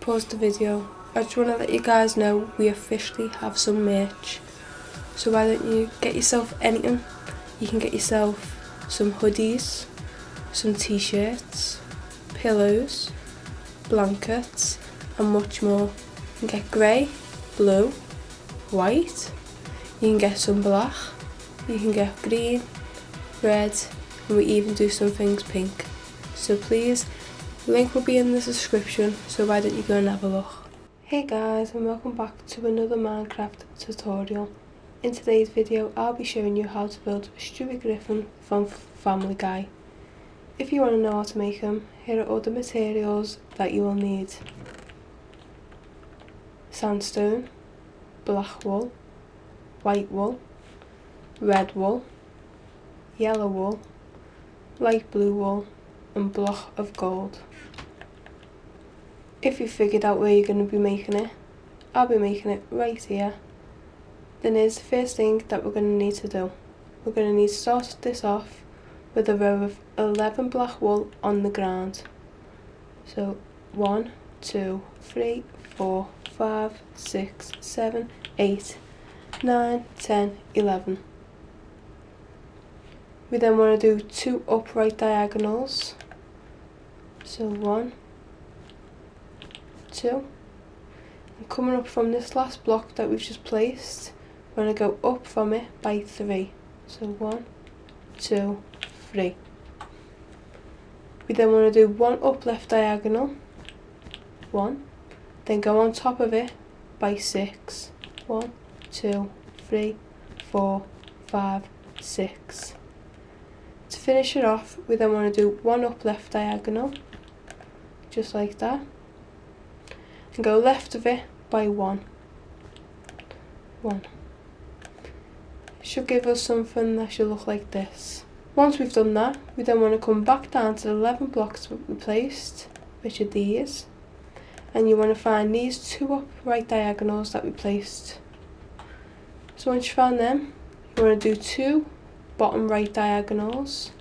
pause the video, I just want to let you guys know we officially have some merch. So why don't you get yourself anything? You can get yourself some hoodies, some t-shirts, pillows, blankets and much more. You can get grey, blue, white, you can get some black, you can get green, red, and we even do some things pink. So please, link will be in the description, so why don't you go and have a look. Hey guys, and welcome back to another Minecraft tutorial. In today's video I'll be showing you how to build Stewie Griffin from Family Guy. If you want to know how to make him, here are all the materials that you will need. Sandstone, black wool, white wool, red wool, yellow wool, light blue wool and block of gold. If you figured out where you're going to be making it, I'll be making it right here. Then here's the first thing that we're going to need to do. We're going to need to start this off with a row of 11 black wool on the ground. So 1, 2, 3, 4, 5, 6, 7, 8, 9, 10, 11. We then want to do 2 upright diagonals. So 1, 2, and coming up from this last block that we've just placed, we're going to go up from it by 3. So 1, 2, 3. We then want to do 1 up left diagonal, 1, then go on top of it by 6. 1, 2, 3, 4, 5, 6. To finish it off, we then want to do 1 up left diagonal, just like that, and go left of it by 1. 1. Should give us something that should look like this. Once we've done that, we then want to come back down to the 11 blocks that we placed, which are these, and you want to find these 2 upright diagonals that we placed. So once you found them, you want to do 2 bottom right diagonals,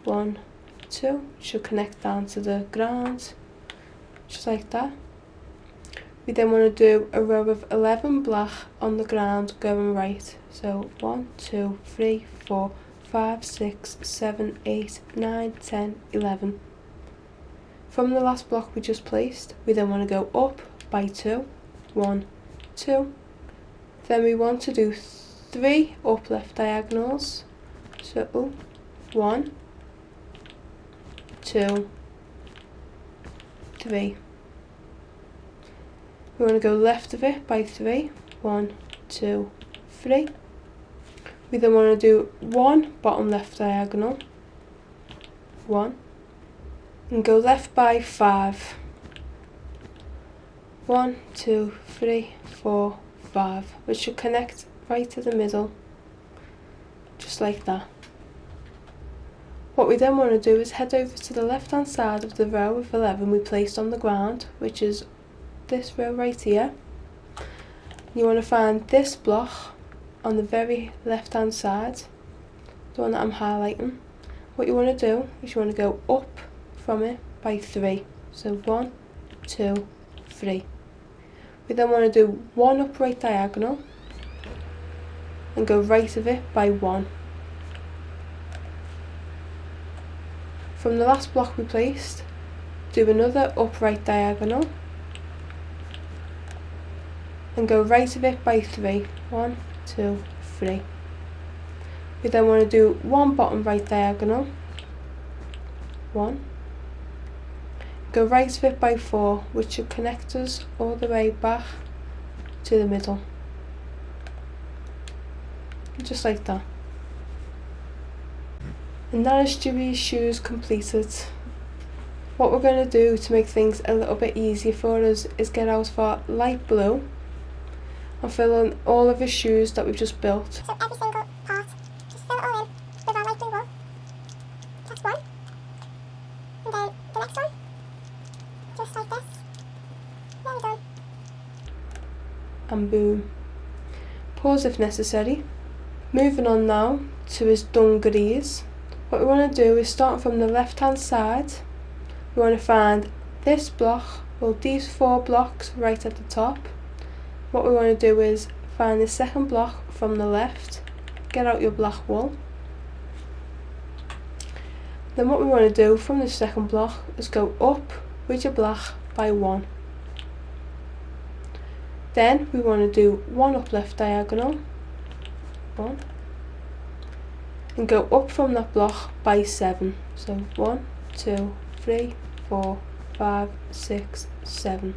1, 2, should connect down to the ground, just like that. We then want to do a row of 11 black on the ground going right. So 1, 2, 3, 4, 5, 6, 7, 8, 9, 10, 11. From the last block we just placed, we then want to go up by 2, 1, 2. Then we want to do 3 up left diagonals. So 1, 2, 3. We want to go left of it by 3. 1, 2, 3. We then want to do 1 bottom left diagonal, 1, and go left by 5. 1, 2, 3, 4, 5, which should connect right to the middle, just like that. What we then want to do is head over to the left hand side of the row of 11 we placed on the ground, which is this row right here. You want to find this block on the very left hand side, the one that I'm highlighting. What you want to do is you want to go up from it by 3. So 1, 2, 3. We then want to do 1 upright diagonal and go right of it by 1. From the last block we placed, do another upright diagonal and go right of it by 3. 1, 2, 3. We then want to do 1 bottom right diagonal, 1, go right of it by 4, which should connect us all the way back to the middle, just like that. And that is Stewie's shoes completed. What we're going to do to make things a little bit easier for us is get out our light blue and fill in all of his shoes that we've just built. So every single part, just fill it all in with our light blue wool. That's 1. And then the next one, just like this. There we go. And boom. Pause if necessary. Moving on now to his dungarees. What we want to do is start from the left hand side. We want to find this block Well, these 4 blocks right at the top, what we want to do is find the second block from the left, get out your black wool. Then what we want to do from the second block is go up with your black by 1. Then we want to do 1 up left diagonal, 1, and go up from that block by 7. So 1, 2, 3, 4, 5, 6, 7.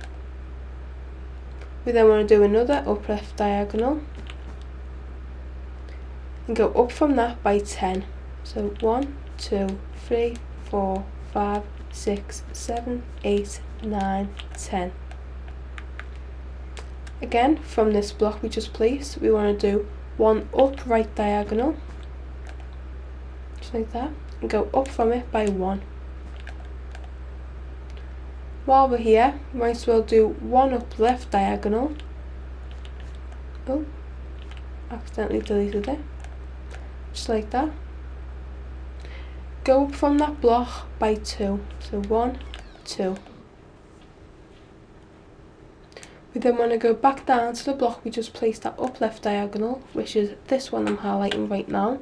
We then want to do another up left diagonal and go up from that by 10. So 1, 2, 3, 4, 5, 6, 7, 8, 9, 10. Again, from this block we just placed, we want to do 1 up right diagonal, just like that, and go up from it by 1. While we're here, we might as well do 1 up left diagonal. Oh, accidentally deleted it. Just like that. Go up from that block by 2. So 1, 2. We then want to go back down to the block we just placed that up left diagonal, which is this one I'm highlighting right now.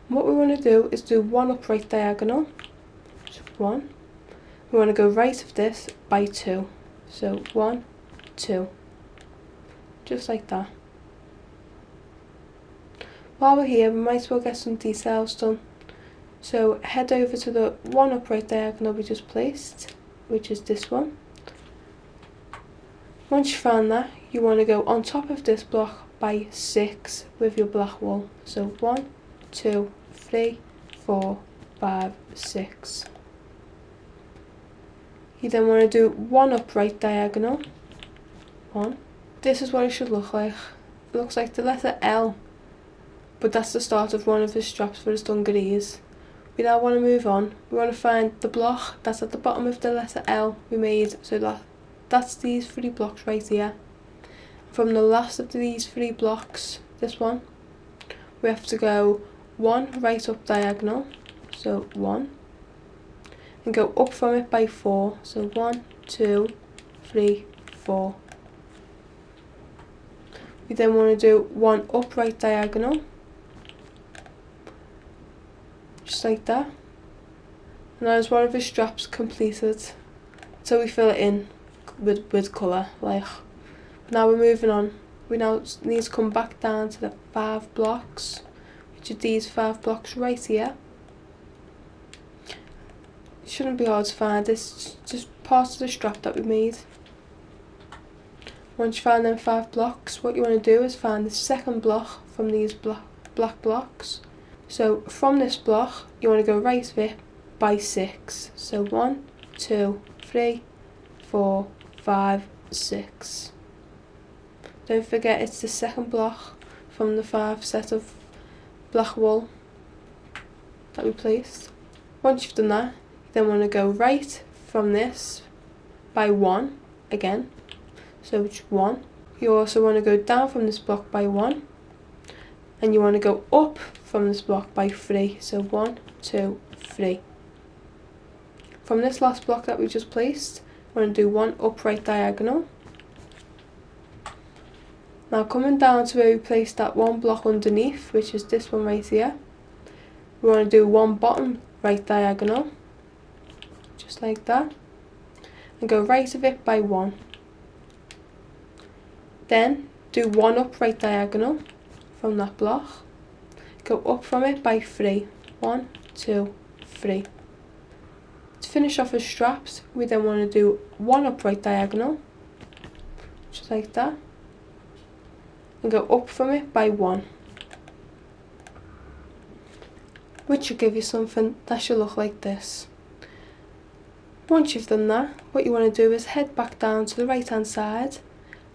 And what we want to do is do 1 up right diagonal. So 1. We want to go right of this by 2. So 1, 2. Just like that. While we're here, we might as well get some details done. So head over to the 1 up right diagonal we just placed, which is this one. Once you found that, you want to go on top of this block by 6 with your black wool. So 1, 2, 3, 4, 5, 6. You then want to do 1 up right diagonal, 1. This is what it should look like. It looks like the letter L, but that's the start of one of the straps for his dungarees. We now want to move on. We want to find the block that's at the bottom of the letter L we made, so that's these 3 blocks right here. From the last of these 3 blocks, this one, we have to go 1 right up diagonal, so 1, and go up from it by 4, so 1, 2, 3, 4. We then want to do 1 up right diagonal, just like that. And that is one of the straps completed. So we fill it in with colour, like. Now we're moving on. We now need to come back down to the 5 blocks, which are these 5 blocks right here. It shouldn't be hard to find, it's just part of the strap that we made. Once you find them 5 blocks, what you want to do is find the second block from these black blocks. So from this block, you want to go right of it by 6. So 1, 2, 3, 4, 5, 6. Don't forget it's the second block from the 5 set of black wool that we placed. Once you've done that, you then want to go right from this by 1 again. So it's 1. You also want to go down from this block by 1. And you want to go up from this block by 3. So 1, 2, 3. From this last block that we just placed, we're going to do 1 up right diagonal. Now coming down to where we placed that 1 block underneath, which is this one right here, we want to do 1 bottom right diagonal, just like that, and go right of it by 1. Then do 1 up right diagonal from that block, go up from it by 3, 1, 2, 3. To finish off the straps, we then want to do 1 up right diagonal, just like that, and go up from it by 1, which should give you something that should look like this. Once you've done that, what you want to do is head back down to the right hand side,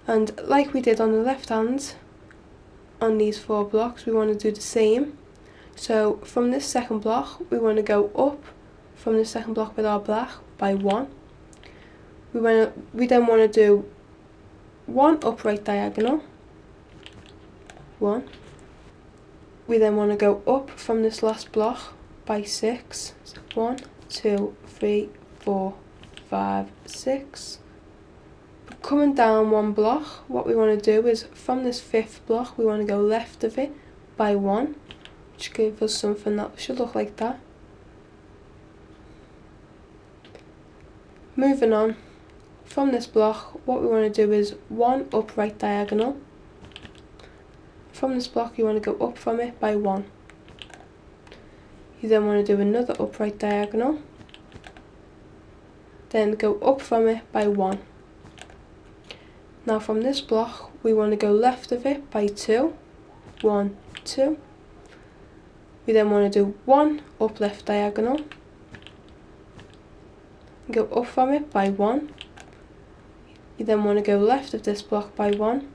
and like we did on the left hand on these 4 blocks, we want to do the same. So from this second block, we want to go up from the second block with our black by 1. We then want to do 1 up right diagonal, 1. We then want to go up from this last block by 6. So 1, 2, 3, 4, 5, 6. But coming down one block, what we want to do is from this 5th block we want to go left of it by 1, which gives us something that should look like that. Moving on, from this block what we want to do is 1 upright diagonal. From this block you want to go up from it by 1. You then want to do another upright diagonal, then go up from it by 1. Now from this block we want to go left of it by 2, 1, 2. We then want to do 1 up left diagonal, go up from it by 1. You then want to go left of this block by 1,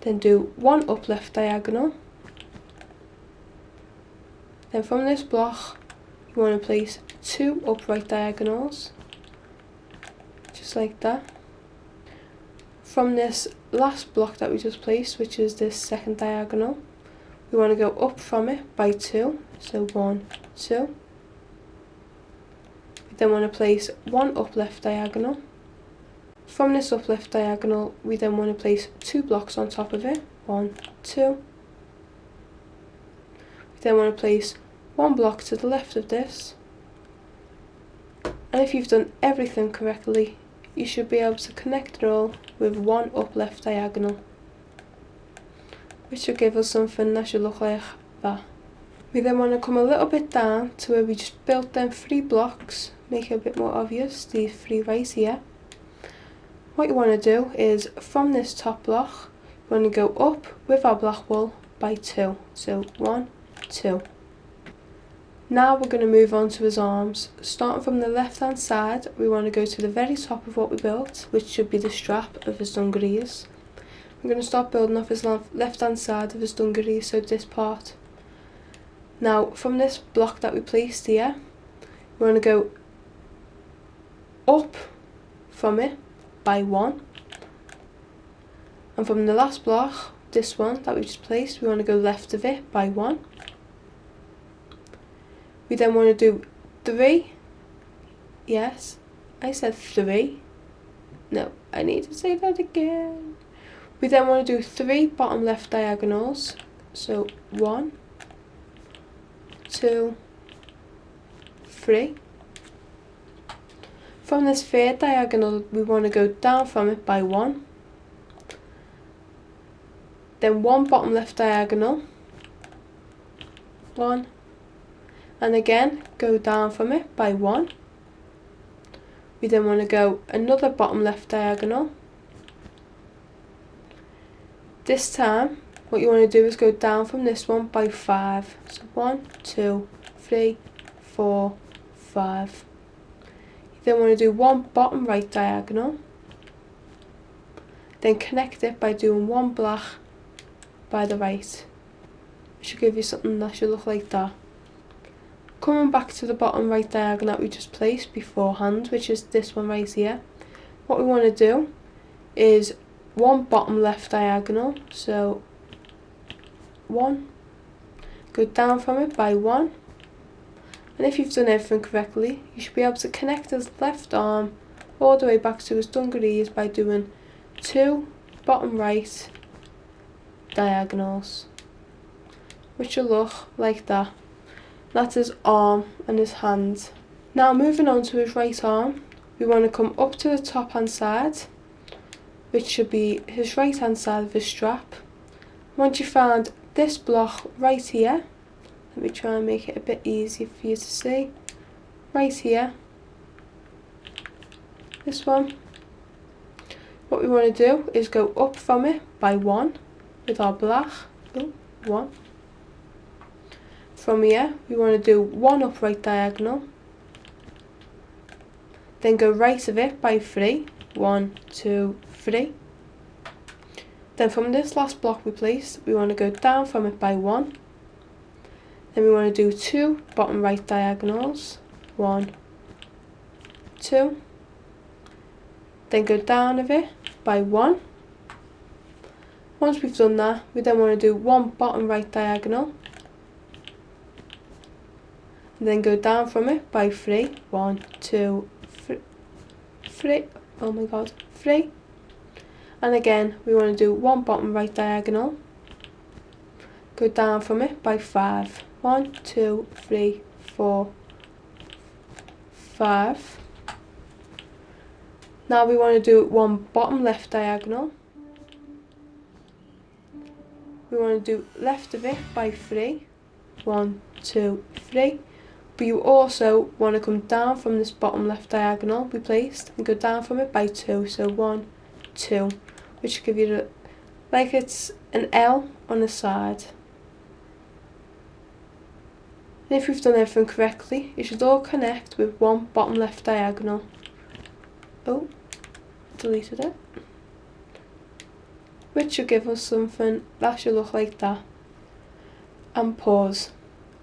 then do 1 up left diagonal. Then from this block you want to place 2 upright diagonals, just like that. From this last block that we just placed, which is this 2nd diagonal, we want to go up from it by 2, so 1, 2. We then want to place 1 up left diagonal. From this up left diagonal we then want to place 2 blocks on top of it, 1, 2. We then want to place 1 block to the left of this, and if you've done everything correctly you should be able to connect it all with 1 up left diagonal, which should give us something that should look like that. We then want to come a little bit down to where we just built them 3 blocks, make it a bit more obvious, these 3 right here. What you want to do is from this top block we want to go up with our black wool by 2, so 1, 2. Now we're going to move on to his arms. Starting from the left hand side we want to go to the very top of what we built, which should be the strap of his dungarees. We're going to start building off his left hand side of his dungarees, so this part. Now from this block that we placed here we want to go up from it by 1, and from the last block, this one that we just placed, we want to go left of it by 1. We then want to do 3, yes, I said 3, no, I need to say that again. We then want to do 3 bottom left diagonals, so 1, 2, 3. From this 3rd diagonal we want to go down from it by 1, then 1 bottom left diagonal, 1, and again go down from it by 1. We then want to go another bottom left diagonal. This time what you want to do is go down from this one by 5, so 1, 2, 3, 4, 5. Then want to do 1 bottom right diagonal, then connect it by doing 1 black by the right. It should give you something that should look like that. Coming back to the bottom right diagonal that we just placed beforehand, which is this one right here, what we want to do is 1 bottom left diagonal, so 1, go down from it by 1. And if you've done everything correctly, you should be able to connect his left arm all the way back to his dungarees by doing 2 bottom right diagonals, which will look like that. That's his arm and his hand. Now moving on to his right arm, we want to come up to the top hand side, which should be his right hand side of his strap. Once you found this block right here, let me try and make it a bit easier for you to see. Right here, this one. What we want to do is go up from it by 1 with our black. 1. From here, we want to do 1 upright diagonal. Then go right of it by 3. 1, 2, 3. Then from this last block we placed, we want to go down from it by 1. Then we want to do 2 bottom right diagonals, 1, 2. Then go down of it by 1. Once we've done that, we then want to do 1 bottom right diagonal. And then go down from it by 3, 1, 2, 3. oh my god, 3. And again, we want to do one bottom right diagonal, go down from it by 5. 1, 2, 3, 4, 5. Now we want to do one bottom left diagonal. We want to do left of it by 3. 1, 2, 3. But you also want to come down from this bottom left diagonal we placed and go down from it by 2. So 1, 2, which will give you the, like it's an L on the side. And if we've done everything correctly, it should all connect with one bottom left diagonal. Oh, deleted it. Which should give us something that should look like that. And pause.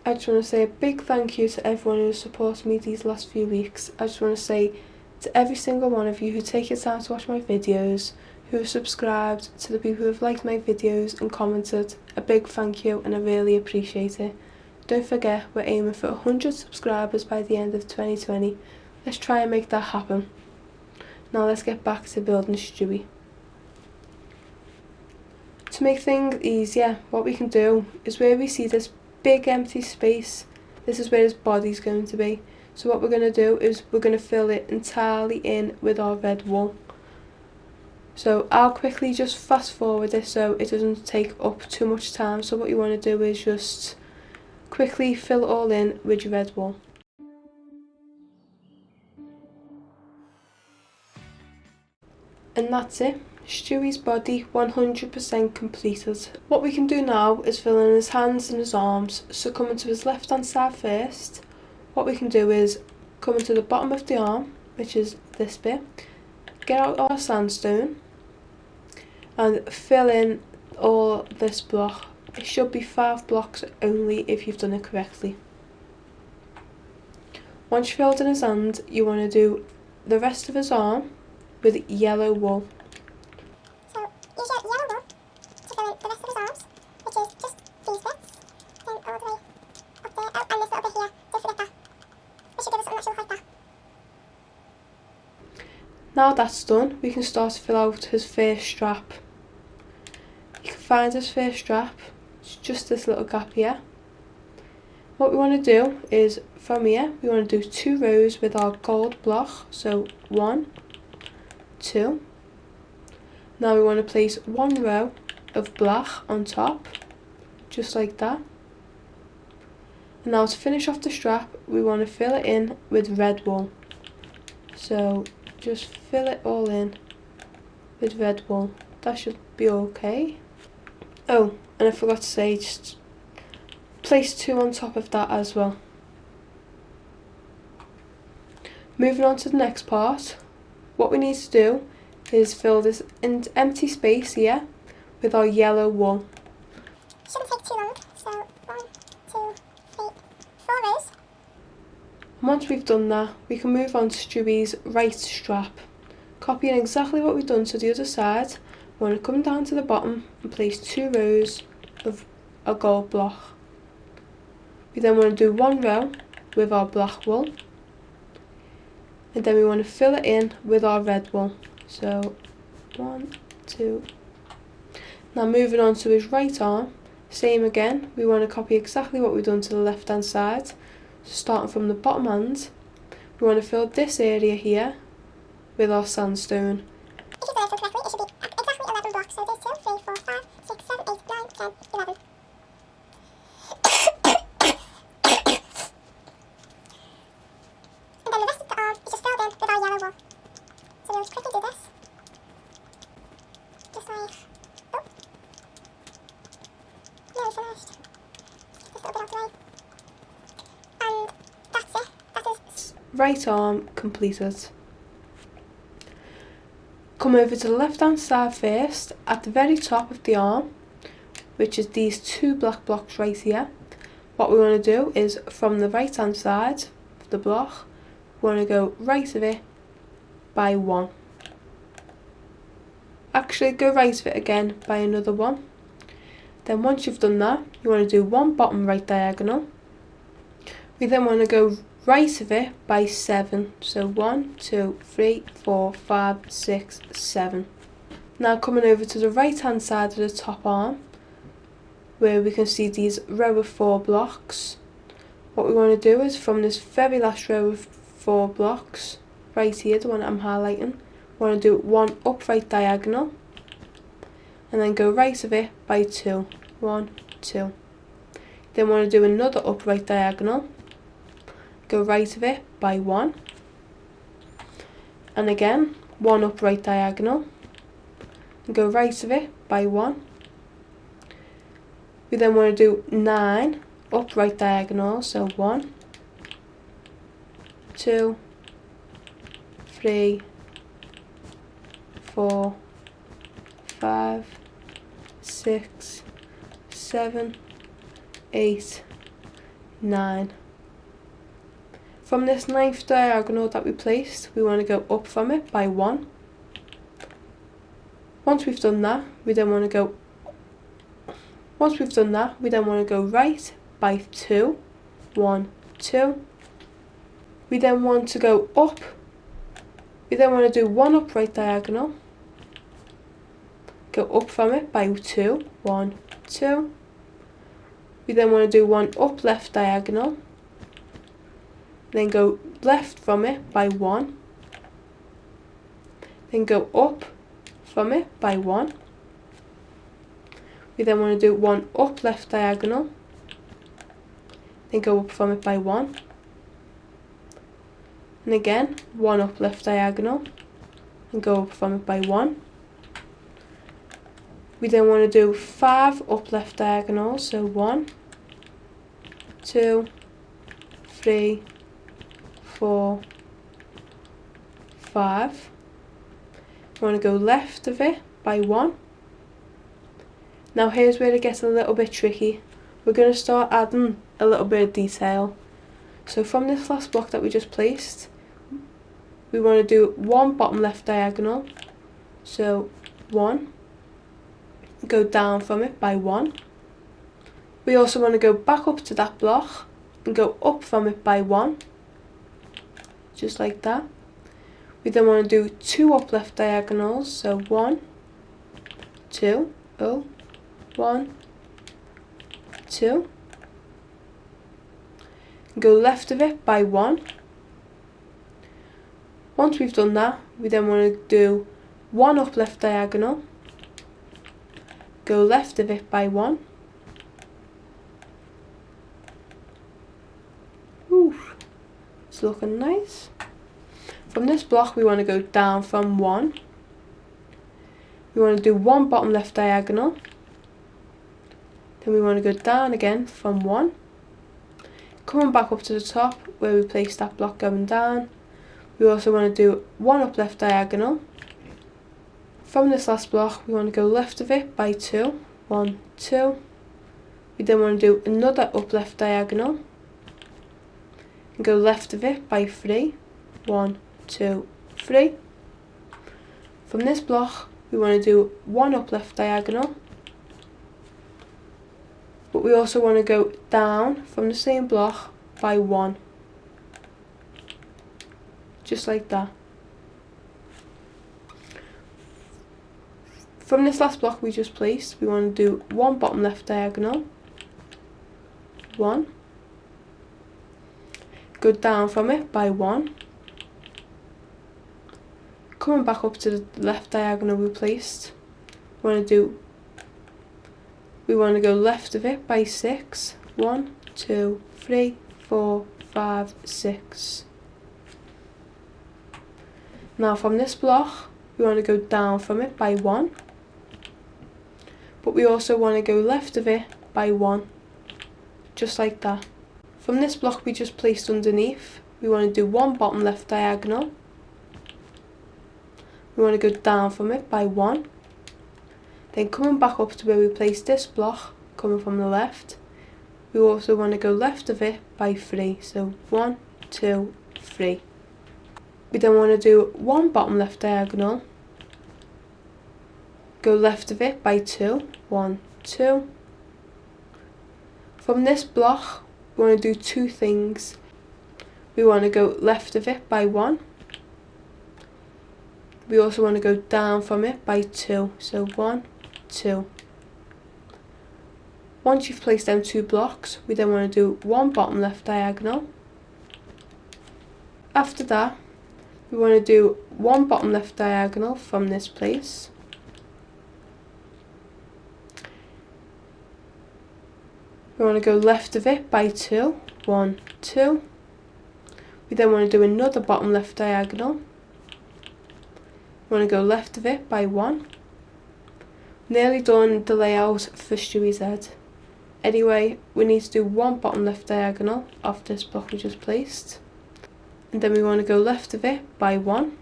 I just want to say a big thank you to everyone who has supported me these last few weeks. I just want to say to every single one of you who take your time to watch my videos, who have subscribed, to the people who have liked my videos and commented, a big thank you, and I really appreciate it. Don't forget, we're aiming for 100 subscribers by the end of 2020. Let's try and make that happen. Now let's get back to building Stewie. To make things easier, what we can do is where we see this big empty space, this is where his body's going to be. So what we're going to do is we're going to fill it entirely in with our red wool. So I'll quickly just fast forward this so it doesn't take up too much time. So what you want to do is just quickly fill it all in with your red wool. And that's it. Stewie's body 100% completed. What we can do now is fill in his hands and his arms. So coming to his left hand side first, what we can do is come into the bottom of the arm, which is this bit, get out our sandstone and fill in all this block. It should be 5 blocks only if you've done it correctly. Once you've filled in his hand, you want to do the rest of his arm with yellow wool. Use your yellow wool to fill in the rest of his arms, which is just these bits, then all the way up there, and this little bit here, don't forget that. It should give us something that should look like that. Now that's done, we can start to fill out his first strap. You can find his first strap, it's just this little gap here. What we want to do is, from here, we want to do 2 rows with our gold block, so 1, 2. Now we want to place 1 row of black on top, just like that. And now to finish off the strap, we want to fill it in with red wool. So just fill it all in with red wool. That should be okay. Oh, and I forgot to say, just place 2 on top of that as well. Moving on to the next part, what we need to do is fill this empty space here with our yellow wool. Shouldn't take too long, so 1, 2, 3, 4 rows. And once we've done that, we can move on to Stewie's right strap. Copying exactly what we've done to the other side, we want to come down to the bottom and place 2 rows of a gold block. We then want to do 1 row with our black wool, and then we want to fill it in with our red wool. So 1, 2. Now moving on to his right arm, same again, we want to copy exactly what we've done to the left hand side. So starting from the bottom hand, we want to fill this area here with our sandstone. If you've done everything correctly, it should be exactly 11 blocks. So there's 2, 3, 4, 5, 6, 7, 8, 9, 10, 11. And then the rest of the arm is just filled in with our yellow wool. So we'll just quickly do this. Just like, oh, nearly finished. Just a little bit out the way. And that's it. That is Right arm completed. Come over to the left hand side first, at the very top of the arm, which is these 2 black blocks right here. What we want to do is from the right hand side of the block, we want to go right of it by 1. Actually go right of it again by another 1. Then once you've done that, you want to do 1 bottom right diagonal. We then want to go right of it by 7. So 1, 2, 3, 4, 5, 6, 7. Now coming over to the right hand side of the top arm, where we can see these row of 4 blocks. What we want to do is from this very last row of 4 blocks, right here, the one that I'm highlighting, we want to do one upright diagonal, and then go right of it by 2. 1, 2. Then we want to do another upright diagonal, go right of it by 1, and again one upright diagonal, and go right of it by 1. We then want to do 9 upright diagonals, so 1, 2, 3, 4, 5, 6, 7, 8, 9. From this 9th diagonal that we placed, we want to go up from it by 1. Once we've done that, we then want to go right by 2. 1, 2. We then want to go up. We then want to do one upright diagonal, go up from it by 2. 1, 2. We then want to do one up left diagonal, then go left from it by 1, then go up from it by 1. We then want to do one up left diagonal, then go up from it by 1, and again one up left diagonal and go up from it by 1. We then want to do 5 up left diagonals, so 1, 2, 3, 4, 5. We want to go left of it by 1. Now here's where it gets a little bit tricky. We're going to start adding a little bit of detail. So from this last block that we just placed, we want to do one bottom left diagonal, so 1, go down from it by 1. We also want to go back up to that block and go up from it by 1, just like that. We then want to do 2 up left diagonals, so 1, 2, 1, 2. Go left of it by 1. Once we've done that, we then want to do 1 up left diagonal, go left of it by 1. Ooh, it's looking nice. From this block we want to go down from 1. We want to do 1 bottom left diagonal, then we want to go down again from 1. Coming back up to the top where we placed that block going down, we also want to do 1 up left diagonal. From this last block we want to go left of it by 2. 1, 2. We then want to do another up left diagonal and go left of it by 3. 1, 2, 3. From this block we want to do 1 up left diagonal, but we also want to go down from the same block by 1, just like that. From this last block we just placed, we want to do 1 bottom left diagonal, 1, go down from it by 1, coming back up to the left diagonal we placed, we want to go left of it by 6. 1, 2, 3, 4, 5, 6. Now from this block we want to go down from it by 1, but we also want to go left of it by 1, just like that. From this block we just placed underneath, we want to do 1 bottom left diagonal, we want to go down from it by 1, then coming back up to where we placed this block, coming from the left, we also want to go left of it by 3, so 1, 2, 3. We then want to do 1 bottom left diagonal, go left of it by 2, 1, 2. From this block we want to do 2 things. we want to go left of it by 1. We also want to go down from it by 2, so 1, 2. Once you've placed them 2 blocks, we then want to do 1 bottom left diagonal. After that, we want to do 1 bottom left diagonal from this place. We want to go left of it by 2, 1, 2. We then want to do another bottom left diagonal. We want to go left of it by 1. Nearly done the layout for Stewie's head. Anyway, we need to do 1 bottom left diagonal off this block we just placed. And then we want to go left of it by 1.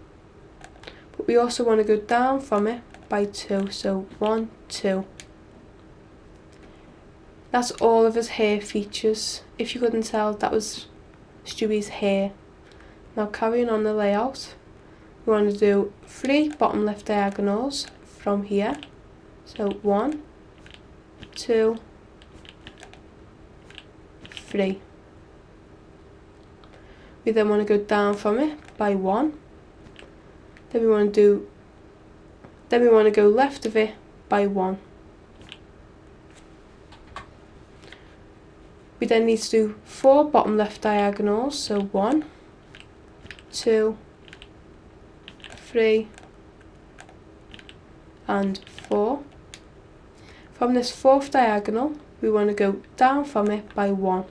But we also want to go down from it by 2, so 1, 2. That's all of his hair features. If you couldn't tell, that was Stewie's hair. Now carrying on the layout, we want to do 3 bottom left diagonals from here. So 1, 2, 3. We then want to go down from it by 1. Then we want to go left of it by 1. We then need to do 4 bottom left diagonals, so 1, 2, 3, and 4. From this 4th diagonal, we want to go down from it by 1.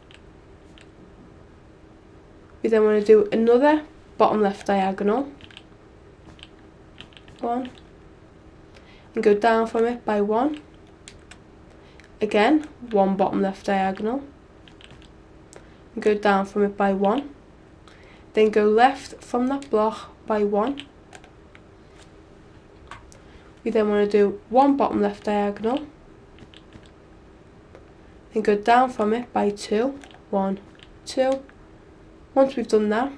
We then want to do another bottom left diagonal, 1, and go down from it by 1. Again, 1 bottom left diagonal, and go down from it by 1. Then go left from that block by 1. We then want to do 1 bottom left diagonal, then go down from it by 2, 1, 2. Once we've done that,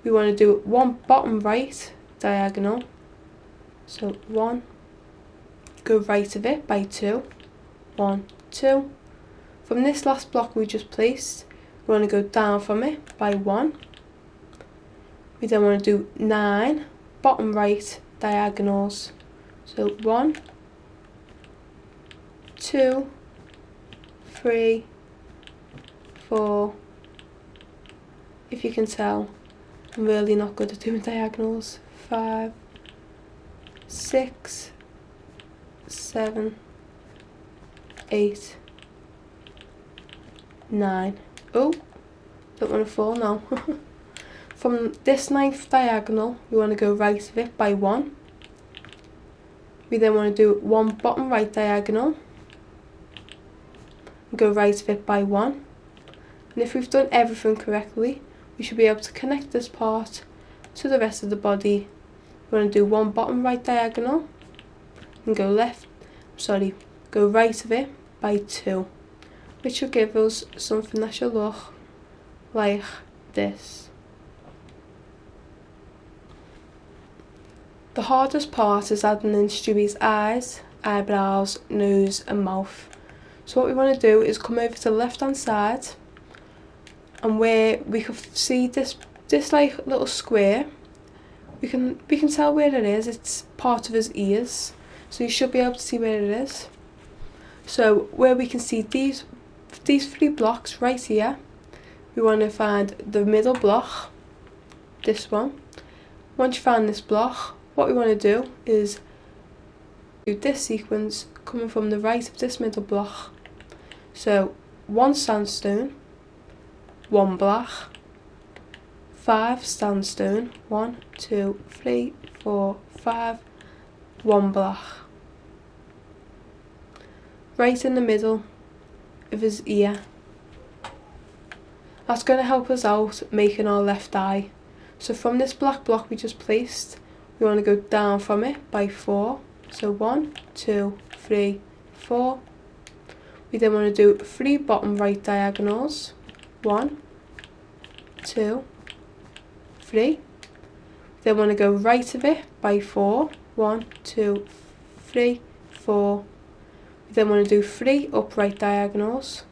we want to do 1 bottom right diagonal, so 1, go right of it by 2, 1, 2. From this last block we just placed, we want to go down from it by 1. We then want to do 9 bottom right diagonals, so 1, 2, 3, 4. If you can tell, I'm really not good at doing diagonals. 5, 6, 7, 8, 9. Oh, don't want to fall now. From this 9th diagonal, we want to go right of it by 1. We then want to do 1 bottom right diagonal, and go right of it by 1. And if we've done everything correctly, we should be able to connect this part to the rest of the body. We want to do 1 bottom right diagonal, and go right of it by 2, which will give us something that should look like this. The hardest part is adding in Stewie's eyes, eyebrows, nose and mouth. So what we want to do is come over to the left hand side, and where we can see this like little square, we can tell where it is. It's part of his ears, so you should be able to see where it is. So where we can see these 3 blocks right here, we want to find the middle block, this one. Once you find this block, what we want to do is do this sequence coming from the right of this middle block. So 1 sandstone, 1 black, 5 sandstone, 1, 2, 3, 4, 5, 1 black. Right in the middle of his ear. That's going to help us out making our left eye. So from this black block we just placed, we want to go down from it by 4. So 1, 2, 3, 4. We then want to do 3 bottom right diagonals. 1, 2, 3. Then want to go right of it by 4. 1, 2, 3, 4. We then want to do 3 upright diagonals.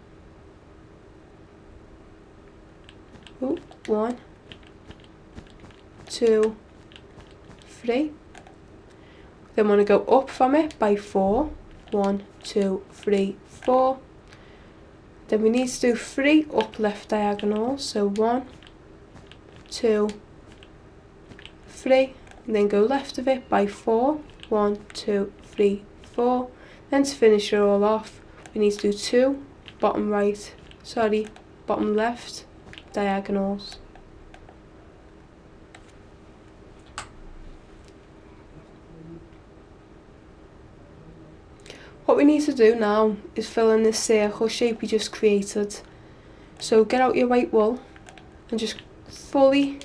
1, 2, 3. Then want to go up from it by 4. 1, 2, 3, 4. Then we need to do 3 up left diagonals. So 1, 2, 3. And then go left of it by 4. 1, 2, 3, 4. Then to finish it all off, we need to do 2 bottom left diagonals. What we need to do now is fill in this circle shape we just created. So get out your white wool and just fully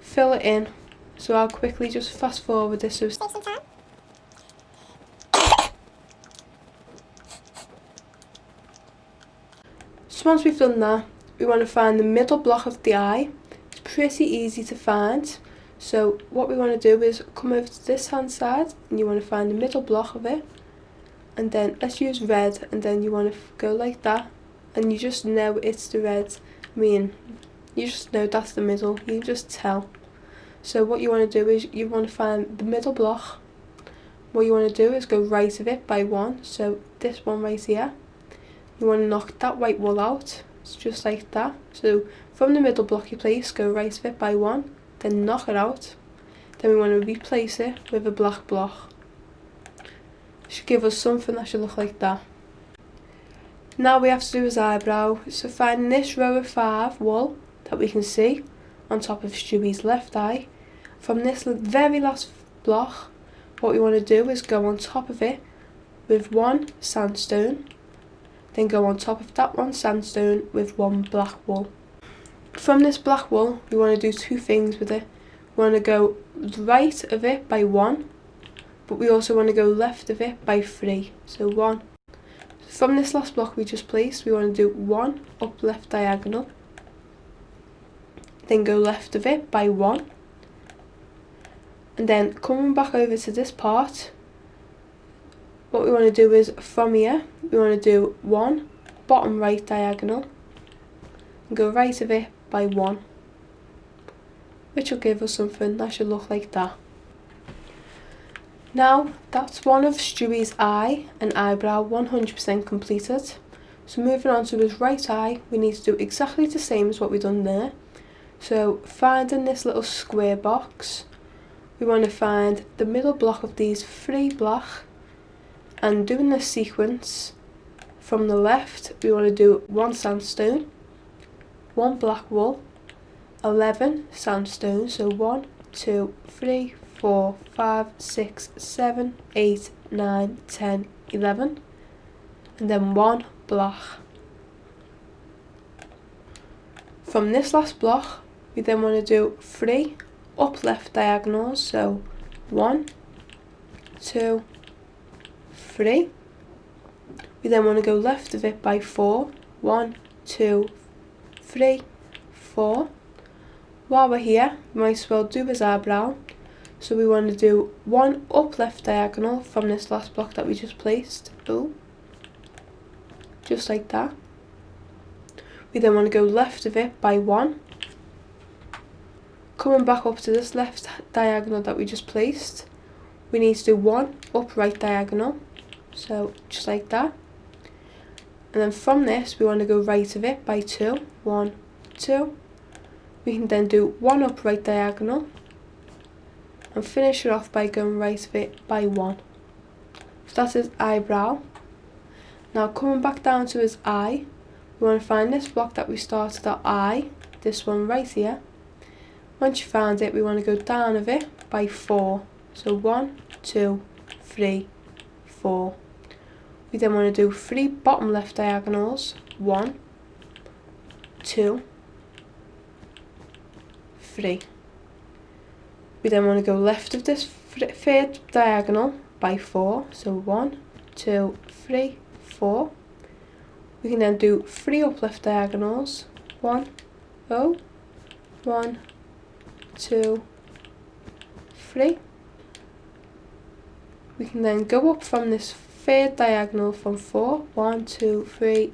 fill it in. So I'll quickly just fast forward this. Save some time. So once we've done that, we want to find the middle block of the eye. It's pretty easy to find. So what we want to do is come over to this hand side and you want to find the middle block of it. And then let's use red, and then you want to go like that. And you just know it's the red. I mean, you just know that's the middle. You can just tell. So what you want to do is you want to find the middle block. What you want to do is go right of it by 1. So this one right here. You want to knock that white wool out. It's just like that. So from the middle block you place, go right of it by 1. Then knock it out. Then we want to replace it with a black block. Should give us something that should look like that. Now we have to do his eyebrow. So find this row of 5 wool that we can see on top of Stewie's left eye. From this very last block, what we want to do is go on top of it with 1 sandstone. Then go on top of that 1 sandstone with 1 black wool. From this black wool, we want to do 2 things with it. We want to go right of it by 1. But we also want to go left of it by 3. So 1. From this last block we just placed, we want to do 1 up left diagonal. Then go left of it by 1. And then coming back over to this part, what we want to do is from here, we want to do 1 bottom right diagonal. And go right of it by 1. Which will give us something that should look like that. Now that's one of Stewie's eye and eyebrow 100% completed. So moving on to his right eye, we need to do exactly the same as what we've done there. So finding this little square box, we want to find the middle block of these 3 black, and doing this sequence from the left, we want to do 1 sandstone, 1 black wool, 11 sandstone, so 1, 2, 3, 4, 5, 6, 7, 8, 9, 10, 11, and then 1 black. From this last block, we then want to do 3 up left diagonals, so 1, 2, 3. We then want to go left of it by 4. 1, 2, 3, 4. While we're here, we might as well do his eyebrow. So we want to do 1 up left diagonal from this last block that we just placed. Just like that. We then want to go left of it by 1. Coming back up to this left diagonal that we just placed, we need to do 1 up right diagonal. So just like that. And then from this, we want to go right of it by 2. 1, 2. We can then do 1 up right diagonal. And finish it off by going right of it by 1. So that's his eyebrow. Now coming back down to his eye, we want to find this block that we started our eye, this one right here. Once you found it, we want to go down of it by 4. So 1, 2, 3, 4. We then want to do 3 bottom left diagonals. 1, 2, 3. We then want to go left of this 3rd diagonal by 4. So 1, 2, 3, 4. We can then do 3 up left diagonals. 1, 1, 2, 3. We can then go up from this 3rd diagonal from 4. 1, 2, 3,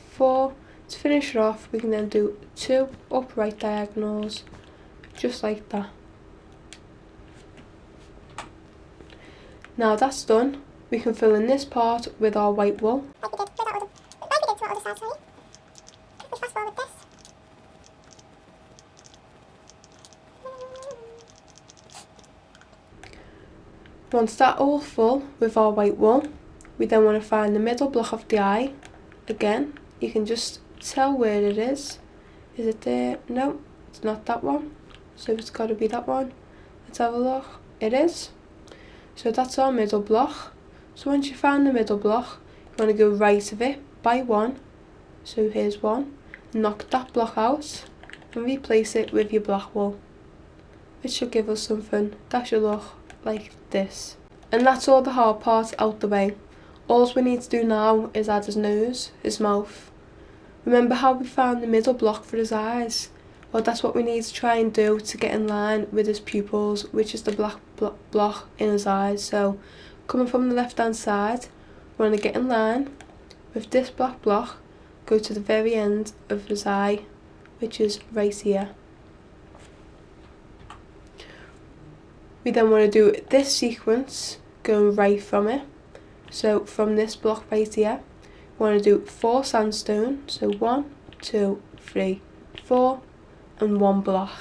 4 To finish it off, we can then do 2 upright diagonals, just like that. Now that's done, we can fill in this part with our white wool. Like we did to our other side, sorry. We fast forward this. Once that's all full with our white wool, we then want to find the middle block of the eye. Again, you can just tell where it is. Is it there? No, it's not that one. So it's got to be that one. Let's have a look. It is. So that's our middle block. So once you find the middle block, you want to go right of it by 1. So here's 1. Knock that block out and replace it with your black wool, which should give us something that should look like this. And that's all the hard part out the way. All we need to do now is add his nose, his mouth. Remember how we found the middle block for his eyes? Well, that's what we need to try and do to get in line with his pupils, which is the black block in his eyes. So coming from the left hand side, we want to get in line with this black block, go to the very end of his eye, which is right here. We then want to do this sequence going right from it. So from this block right here, we want to do 4 sandstone. So 1, 2, 3, 4 and 1 block.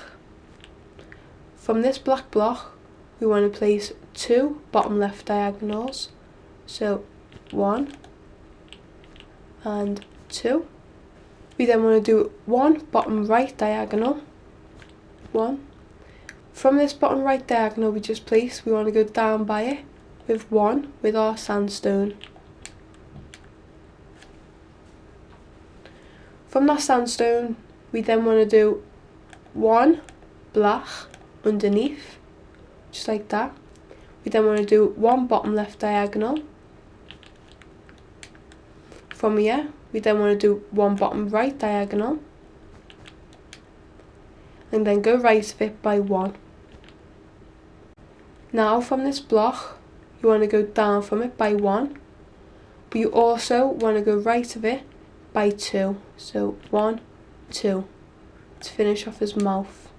From this black block, we want to place 2 bottom left diagonals. So 1 and 2. We then want to do 1 bottom right diagonal. 1. From this bottom right diagonal we just placed, we want to go down by it with 1 with our sandstone. From that sandstone, we then want to do 1 black underneath, just like that. We then want to do 1 bottom left diagonal. From here, we then want to do 1 bottom right diagonal, and then go right of it by 1. Now from this block, you want to go down from it by 1, but you also want to go right of it by 2. So 1, 2, to finish off his mouth.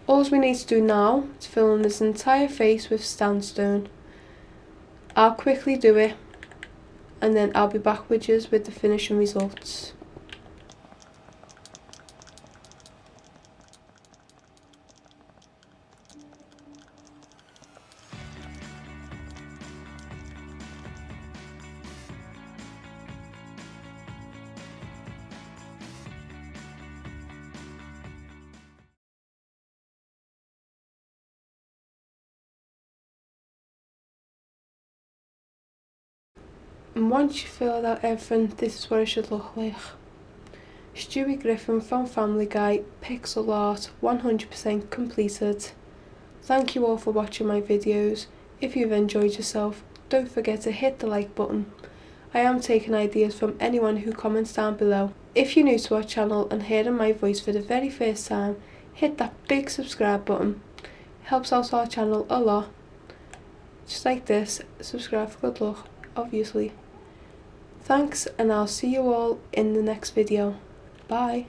All we need to do now is fill in this entire face with sandstone. I'll quickly do it, and then I'll be back with you with the finishing results. And once you filled out everything, this is what it should look like. Stewie Griffin from Family Guy, pixel art, 100% completed. Thank you all for watching my videos. If you've enjoyed yourself, don't forget to hit the like button. I am taking ideas from anyone who comments down below. If you're new to our channel and hearing my voice for the very first time, hit that big subscribe button. It helps out our channel a lot. Just like this, subscribe for good luck, obviously. Thanks, and I'll see you all in the next video. Bye.